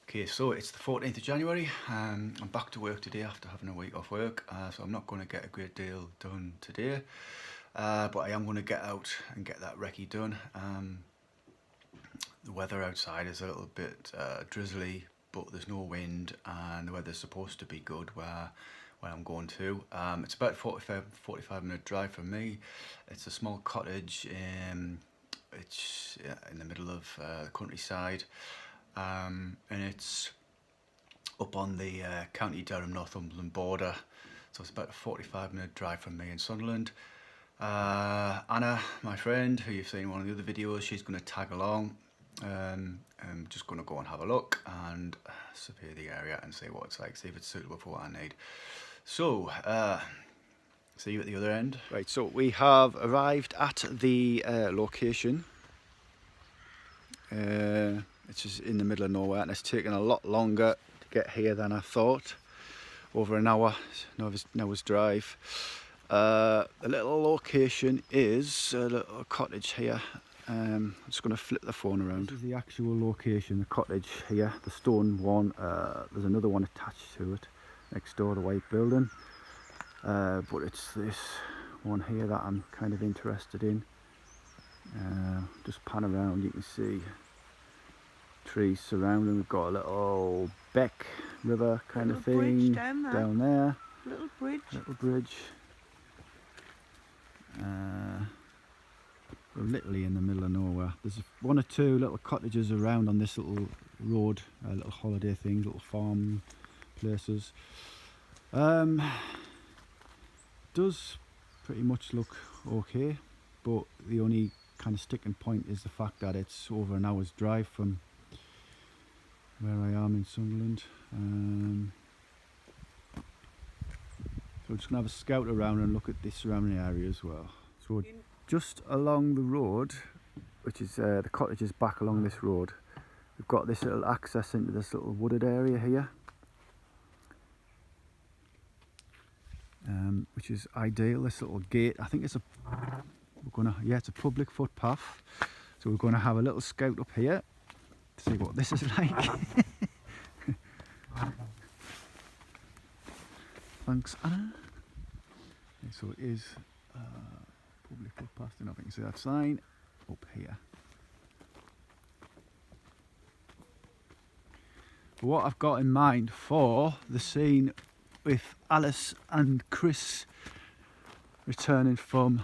Okay, so it's the 14th of January. I'm back to work today after having a week off work, so I'm not going to get a great deal done today, but I am going to get out and get that recce done. The weather outside is a little bit drizzly, but there's no wind and the weather's supposed to be good where I'm going to. It's about 45 minute drive from me. It's a small cottage, it's in the middle of the countryside. And it's up on the County Durham-Northumberland border, so it's about a 45-minute drive from me in Sunderland. Anna, my friend, who you've seen in one of the other videos, she's going to tag along. I'm just going to go and have a look and survey the area and see what it's like, see if it's suitable for what I need. So, see you at the other end. Right, so we have arrived at the location. It's just in the middle of nowhere, and it's taken a lot longer to get here than I thought. Over an hour, an hour's drive. The little location is a little cottage here. I'm just going to flip the phone around. This is the actual location, the cottage here, the stone one. There's another one attached to it next door, the white building. But it's this one here that I'm kind of interested in. Just pan around, you can see trees surrounding. We've got a little beck river kind of thing down there. Little bridge. Little bridge. We're literally in the middle of nowhere. There's one or two little cottages around on this little road, little holiday things, little farm places. Does pretty much look okay, but the only kind of sticking point is the fact that it's over an hour's drive from where I am in Sunderland. So we're just going to have a scout around and look at the surrounding area as well. So just along the road, which is the cottage is back along this road, we've got this little access into this little wooded area here, which is ideal. This little gate, I think it's it's a public footpath, so we're going to have a little scout up here to see what this is like. Thanks, Anna. Okay, so it is public footpath. I don't know if you can see that sign up here. But what I've got in mind for the scene with Alice and Chris returning from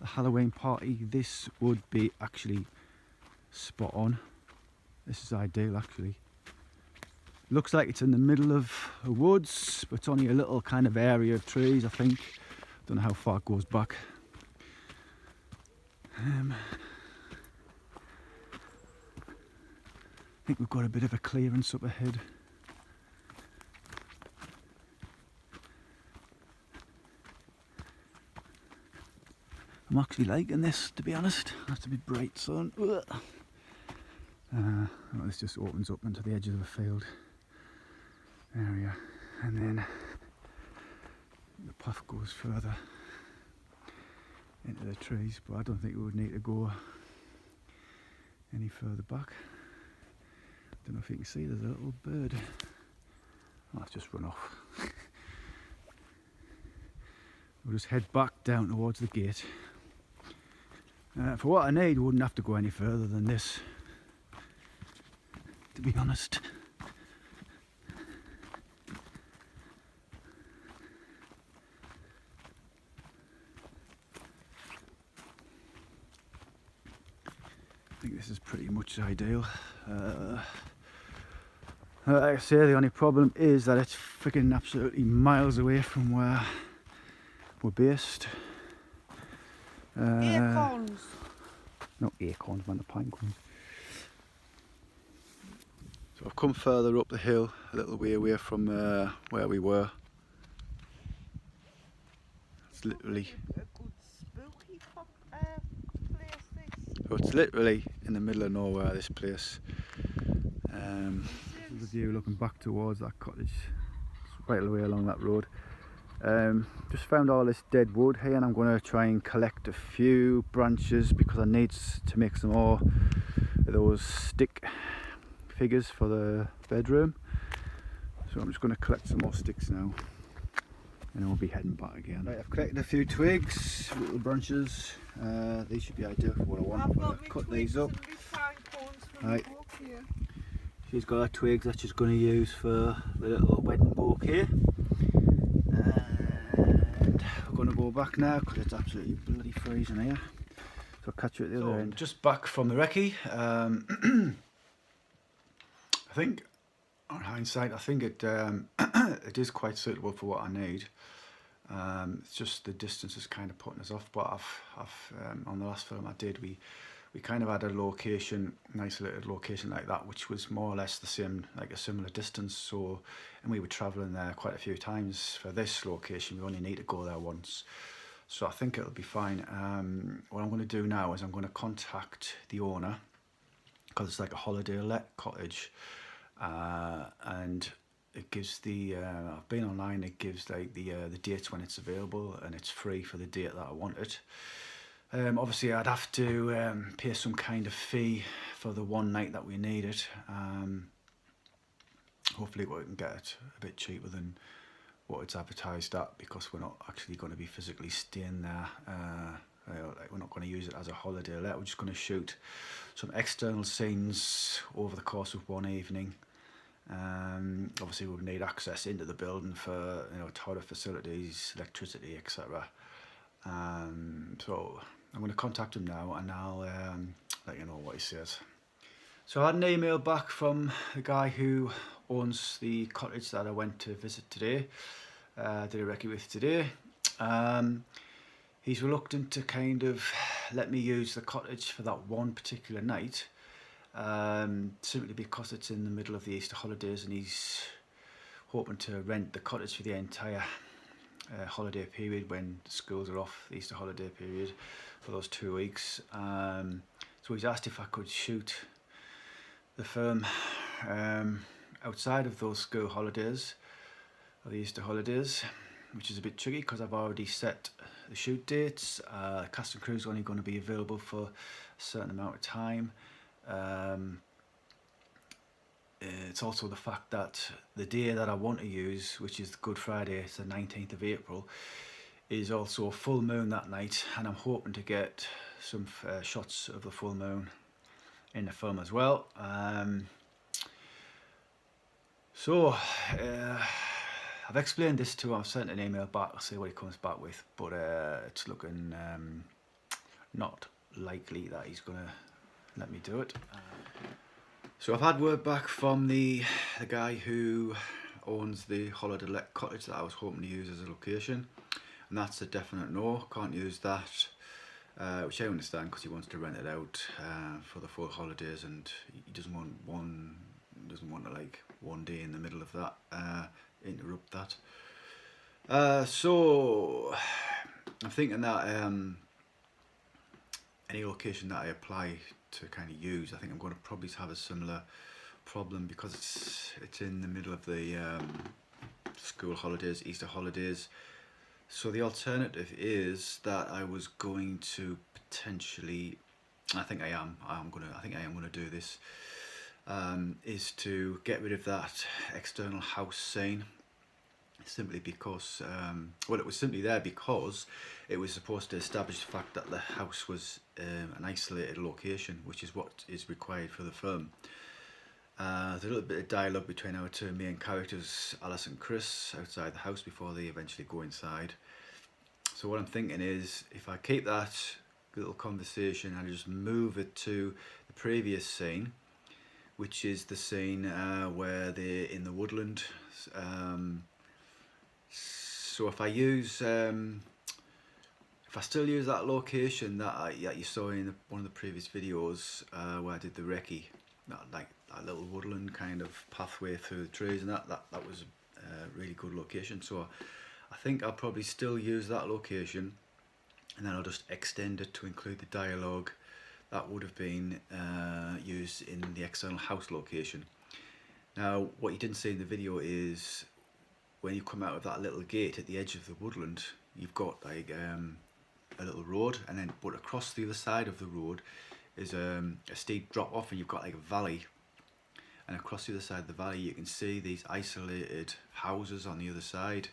the Halloween party, this would be actually spot on. This is ideal actually. Looks like it's in the middle of the woods, but it's only a little kind of area of trees, I think. Don't know how far it goes back. I think we've got a bit of a clearance up ahead. I'm actually liking this, to be honest. That's a bit bright sun. This just opens up into the edge of the field area, and then the path goes further into the trees, but I don't think we would need to go any further back. I don't know if you can see, there's a little bird. Oh, it's just run off. We'll just head back down towards the gate. For what I need, we wouldn't have to go any further than this, to be honest. I think this is pretty much ideal. Like I say, the only problem is that it's freaking absolutely miles away from where we're based. Acorns. Not acorns, man, the pine cones. So I've come further up the hill, a little way away from where we were. It's literally... A good spooky place, this. So it's literally in the middle of nowhere, this place. This is the view looking back towards that cottage. It's right away along that road. Just found all this dead wood here, and I'm going to try and collect a few branches because I need to make some more of those stick figures for the bedroom. So I'm just going to collect some more sticks now, and I'll be heading back again. Right, I've collected a few twigs, little branches. These should be ideal for what I want. I've I'll got me cut twigs these up. and me pine cones from Right. the book here. She's got her twigs that she's going to use for the little wedding bouquet. And we're going to go back now because it's absolutely bloody freezing here. So I'll catch you at the other end. Just back from the recce. I think, on hindsight, I think it it is quite suitable for what I need. It's just the distance is kind of putting us off. But I've on the last film I did, we kind of had a location, nice little location like that, which was more or less the same, like a similar distance. So, and we were travelling there quite a few times. For this location, we only need to go there once. So I think it'll be fine. What I'm going to do now is I'm going to contact the owner, because it's like a holiday let cottage, and it gives the I've been online. It gives like the dates when it's available, and it's free for the date that I want it. Obviously, I'd have to pay some kind of fee for the one night that we need it. Hopefully, we can get it a bit cheaper than what it's advertised at, because we're not actually going to be physically staying there. Like, we're not going to use it as a holiday let. We're just going to shoot some external scenes over the course of one evening. Obviously, we would need access into the building for, you know, toilet facilities, electricity, etc. So I'm going to contact him now, and I'll let you know what he says. So I had an email back from the guy who owns the cottage that I went to visit today, did a recce with today. He's reluctant to kind of let me use the cottage for that one particular night, simply because it's in the middle of the Easter holidays, and he's hoping to rent the cottage for the entire holiday period when schools are off, the Easter holiday period, for those 2 weeks. So he's asked if I could shoot the film outside of those school holidays, or the Easter holidays, which is a bit tricky because I've already set the shoot dates. Cast and crew's only going to be available for a certain amount of time. It's also the fact that the day that I want to use, which is Good Friday, it's the 19th of April, is also a full moon that night, and I'm hoping to get some shots of the full moon in the film as well. I've explained this to him. I've sent an email back. I'll see what he comes back with, but it's looking not likely that he's going to let me do it. So I've had word back from the guy who owns the holiday let cottage that I was hoping to use as a location, and that's a definite no. Can't use that, which I understand, because he wants to rent it out for the full holidays, and he doesn't want to, like, one day in the middle of that interrupt that. So I'm thinking that any location that I apply to kind of use, I think I'm going to probably have a similar problem, because it's in the middle of the school holidays, Easter holidays. So the alternative is that I was going to potentially, I think I am going to do this, is to get rid of that external house scene, simply because, well, it was simply there because it was supposed to establish the fact that the house was an isolated location, which is what is required for the film. There's a little bit of dialogue between our two main characters, Alice and Chris, outside the house before they eventually go inside. So what I'm thinking is, if I keep that little conversation and just move it to the previous scene, which is the scene where they're in the woodland. So if I use, if I still use that location that you saw in one of the previous videos where I did the recce, that little woodland kind of pathway through the trees, and that was a really good location. So I think I'll probably still use that location, and then I'll just extend it to include the dialogue that would have been used in the external house location. Now, what you didn't see in the video is when you come out of that little gate at the edge of the woodland, you've got like a little road, and then but across the other side of the road is a steep drop off, and you've got like a valley. and across the other side of the valley you can see these isolated houses on the other side.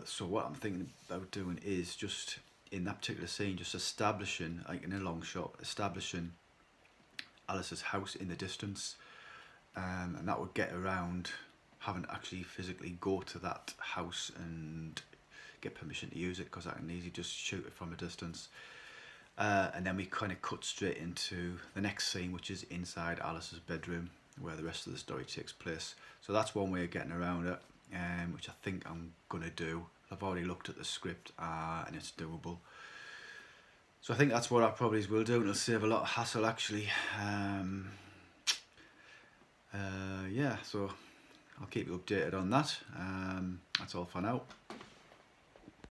So what I'm thinking about doing is just in that particular scene, just establishing, like in a long shot, establishing Alice's house in the distance, and that would get around having to actually physically go to that house and get permission to use it, because I can easily just shoot it from a distance. And then we kind of cut straight into the next scene, which is inside Alice's bedroom, where the rest of the story takes place. So that's one way of getting around it, which I think I'm gonna do. I've already looked at the script and it's doable. So I think that's what I probably will do, and it'll save a lot of hassle actually. Yeah, so I'll keep you updated on that. That's all for now.